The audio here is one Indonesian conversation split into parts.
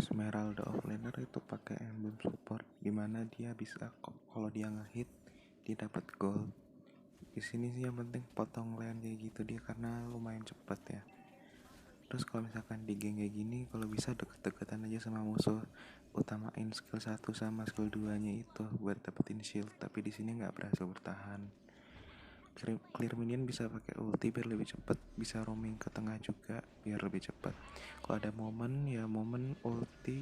Esmeralda Offlaner itu pakai emblem support, dimana dia bisa kalau dia ngehit dia dapat gold. Di sini sih yang penting potong lane kayak gitu dia karena lumayan cepet ya. Terus kalau misalkan di geng kayak gini, kalau bisa deket-deketan aja sama musuh, utamain skill 1 sama skill 2 nya itu buat dapetin shield. Tapi di sini nggak berhasil bertahan. Clear minion bisa pakai ulti biar lebih cepet, bisa roaming ke tengah juga biar lebih cepet. Kalau ada momen ya momen ulti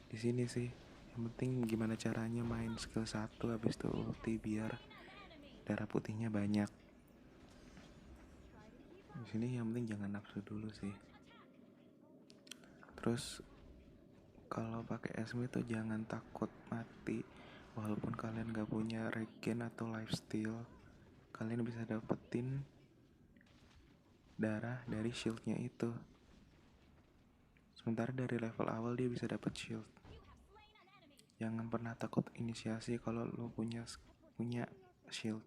di sini sih. Yang penting gimana caranya main skill 1 habis itu ulti biar darah putihnya banyak. Di sini yang penting jangan nafsu dulu sih. Terus kalau pakai Esme tuh jangan takut mati. Walaupun kalian gak punya regen atau lifesteal, kalian bisa dapetin darah dari shieldnya itu. Sementara dari level awal dia bisa dapet shield. Jangan pernah takut inisiasi kalau lo punya shield.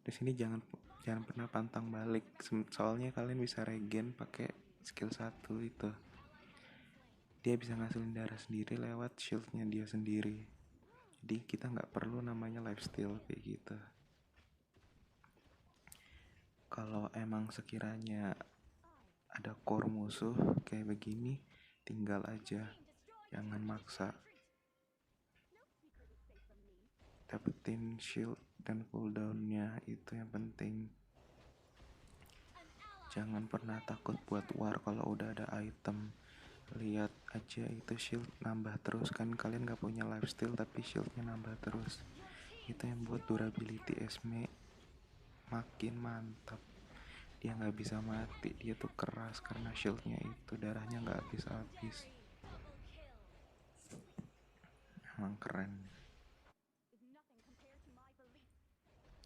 Di sini jangan pernah pantang balik. Soalnya kalian bisa regen pakai skill 1 itu. Dia bisa ngasilin darah sendiri lewat shieldnya dia sendiri. Jadi kita nggak perlu namanya lifesteal kayak gitu. Kalau emang sekiranya ada core musuh kayak begini, tinggal aja, jangan maksa. Dapetin shield dan cooldownnya itu yang penting. Jangan pernah takut buat war kalau udah ada item. Lihat aja itu shield nambah terus kan, kalian gak punya lifesteal tapi shieldnya nambah terus. Itu yang buat durability Esme makin mantap. Dia gak bisa mati, dia tuh keras karena shieldnya itu darahnya gak habis-habis. Emang keren.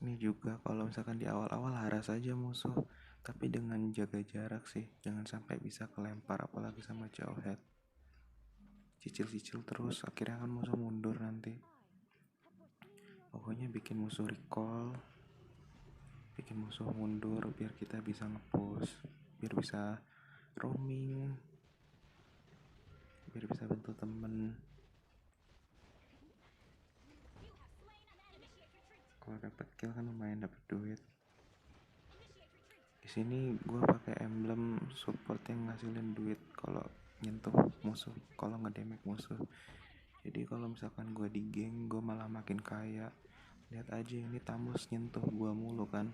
Ini juga kalau misalkan di awal-awal haras aja musuh, tapi dengan jaga jarak sih, jangan sampai bisa kelempar apalagi sama jauh head. Cicil-cicil terus, akhirnya kan musuh mundur nanti. Pokoknya bikin musuh recall, bikin musuh mundur biar kita bisa nge-push, biar bisa roaming, biar bisa bantu temen. Kalau dapat kill kan lumayan dapat duit. Di sini gue pakai emblem support yang ngasilin duit kalau nyentuh musuh, kalau ngedamage musuh. Jadi kalau misalkan gue di geng, gue malah makin kaya. Lihat aja ini Tamus nyentuh gue mulu kan.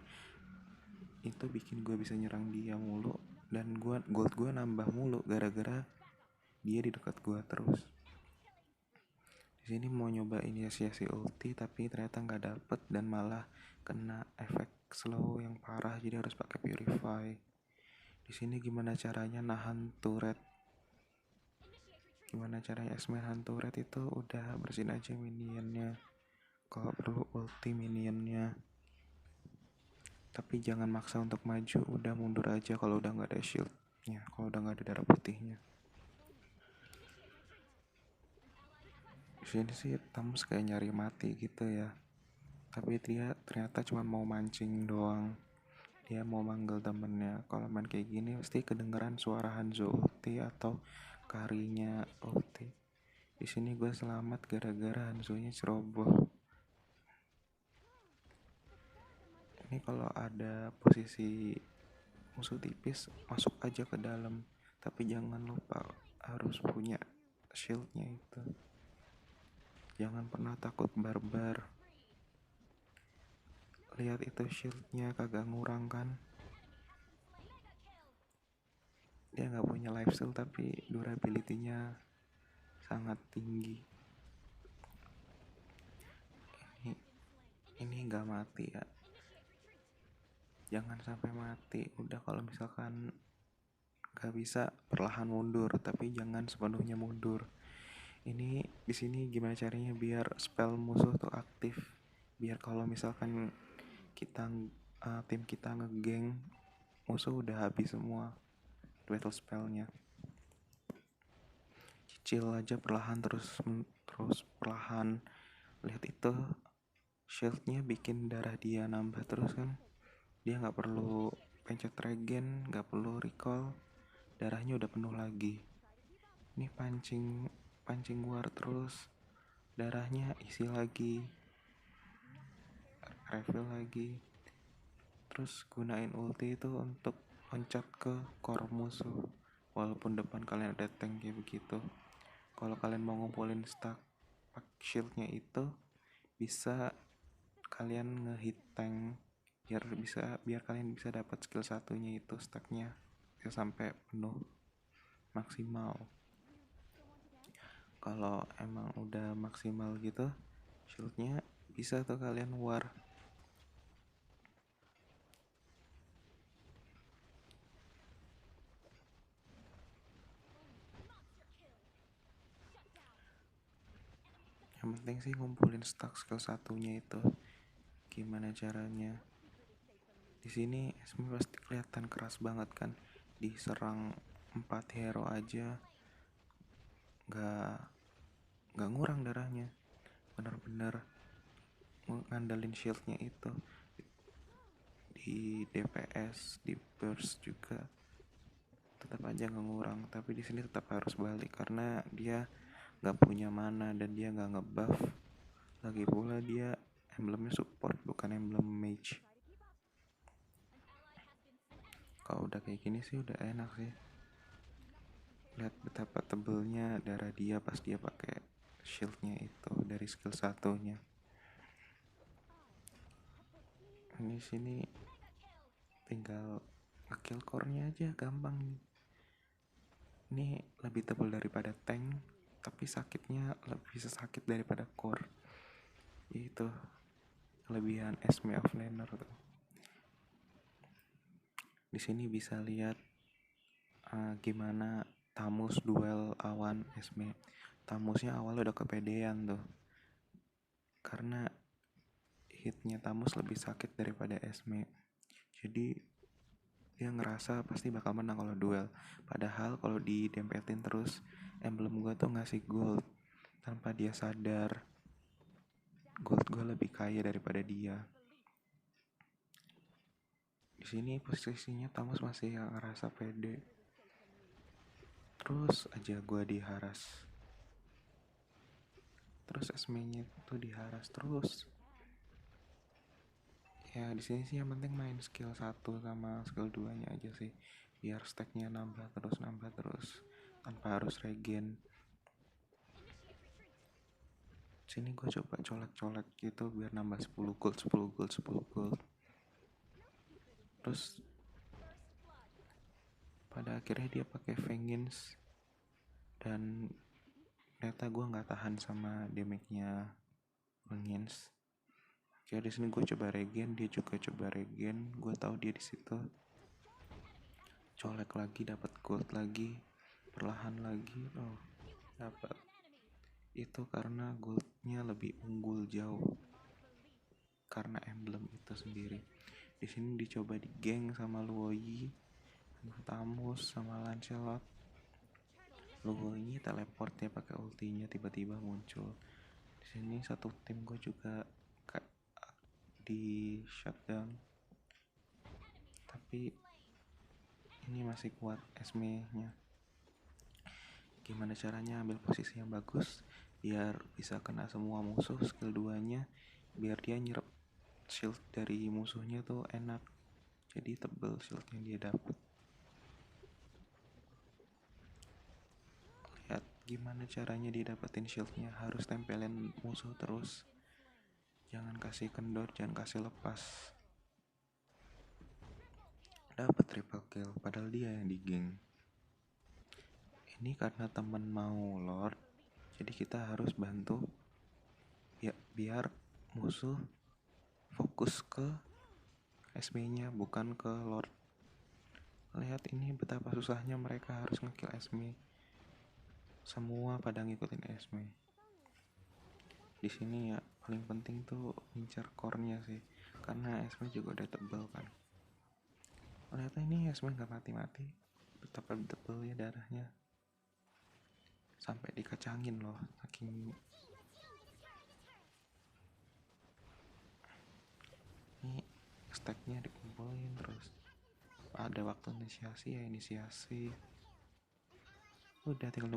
Itu bikin gue bisa nyerang dia mulu dan gold gue nambah mulu gara-gara dia di dekat gue terus. Di sini mau nyoba inisiasi ulti tapi ternyata nggak dapet dan malah kena efek slow yang parah, jadi harus pakai purify. Di sini gimana caranya nahan turret? Gimana caranya Esme nahan turret itu udah bersihin aja minionnya. Kalau perlu ulti minionnya. Tapi jangan maksa untuk maju, udah mundur aja kalau udah nggak ada shieldnya, kalau udah nggak ada darah putihnya. Di sini sih Tamus kayak nyari mati gitu ya. Tapi dia ternyata cuma mau mancing doang. Dia mau manggil temennya. Kalau main kayak gini pasti kedengeran suara Hanzo ulti atau Karinya ulti. Di sini gue selamat gara-gara Hanzonya ceroboh. Ini kalau ada posisi musuh tipis, masuk aja ke dalam. Tapi jangan lupa harus punya shieldnya itu. Jangan pernah takut barbar. Lihat itu shieldnya kagak ngurang kan. Dia gak punya lifesteal tapi durability-nya sangat tinggi. Ini gak mati ya. Jangan sampai mati. Udah kalau misalkan gak bisa perlahan mundur, tapi jangan sepenuhnya mundur. Ini di sini gimana caranya biar spell musuh tuh aktif, biar kalau misalkan kita tim kita ngegeng musuh udah habis semua battle spellnya. Cicil aja perlahan terus perlahan. Lihat itu shieldnya bikin darah dia nambah terus kan. Dia nggak perlu pencet regen, nggak perlu recall, darahnya udah penuh lagi. Ini pancing pancing war terus, darahnya isi lagi, refill lagi. Terus gunain ulti itu untuk loncat ke core musuh. Walaupun depan kalian ada tank kayak begitu, kalau kalian mau ngumpulin stack shieldnya itu, bisa kalian ngehit tank biar kalian bisa dapat skill satunya itu stacknya bisa sampai penuh maksimal. Kalau emang udah maksimal gitu shieldnya, bisa tuh kalian war. Yang penting sih ngumpulin stack skill satunya itu. Gimana caranya? Di sini Esme pasti kelihatan keras banget kan. Diserang 4 hero aja nggak nggak ngurang darahnya. Bener-bener ngandelin shieldnya itu. Di DPS, di burst juga tetap aja nggak ngurang. Tapi di sini tetap harus balik karena dia nggak punya mana dan dia nggak ngebuff. Lagi pula dia emblemnya support bukan emblem mage. Kalau udah kayak gini sih udah enak sih. Lihat betapa tebelnya darah dia pas dia pakai shieldnya itu dari skill satunya. Ini sini tinggal ngekill core-nya aja gampang nih. Ini lebih tebal daripada tank, tapi sakitnya lebih sakit daripada core. Itu kelebihan Esme offlaner tuh. Di sini bisa lihat gimana Tamus duel awan Esme. Tamusnya awalnya udah kepedean tuh, karena hitnya Tamus lebih sakit daripada Esme. Jadi dia ngerasa pasti bakal menang kalau duel. Padahal kalau didempetin terus, emblem gue tuh ngasih gold tanpa dia sadar. Gold gue lebih kaya daripada dia. Di sini posisinya Tamus masih ngerasa pede. Terus aja gue diharas. Terus Esme-nya tuh diharas terus. Ya di sini sih yang penting main skill 1 sama skill 2-nya aja sih. Biar stacknya nambah terus tanpa harus regen. Sini gue coba colek-colek gitu biar nambah 10 gold. Terus pada akhirnya dia pakai Vengeance dan ternyata gue nggak tahan sama damage-nya Vengeance. Oke, di sini gue coba regen, dia juga coba regen. Gue tahu dia di situ. Colek lagi, dapat gold lagi, perlahan lagi. Oh, dapat. Itu karena goldnya lebih unggul jauh. Karena emblem itu sendiri. Di sini dicoba di geng sama Luoyi, Tamus sama Lancelot. Luoyi teleport ya pakai ultinya tiba-tiba muncul. Di sini satu tim gue juga di shutdown. Tapi ini masih kuat Esme-nya. Gimana caranya ambil posisi yang bagus biar bisa kena semua musuh skill 2-nya, biar dia nyerap shield dari musuhnya tuh enak. Jadi tebel shield yang dia dapat. Lihat gimana caranya dia dapetin shieldnya, harus tempelin musuh terus. Jangan kasih kendor, jangan kasih lepas. Dapat triple kill padahal dia yang di geng. Ini karena temen mau Lord, jadi kita harus bantu ya, biar musuh fokus ke Esme-nya bukan ke Lord. Lihat ini betapa susahnya mereka harus ngekill Esme. Semua pada ngikutin Esme. Di sini ya paling penting tuh ngincar core-nya sih, karena Esme juga udah tebal kan. Ternyata ini Esme nggak mati-mati, betapa tebelnya darahnya. Sampai dikacangin loh, saking ini stacknya dikumpulin terus. Ada waktu inisiasi ya inisiasi. Udah tinggal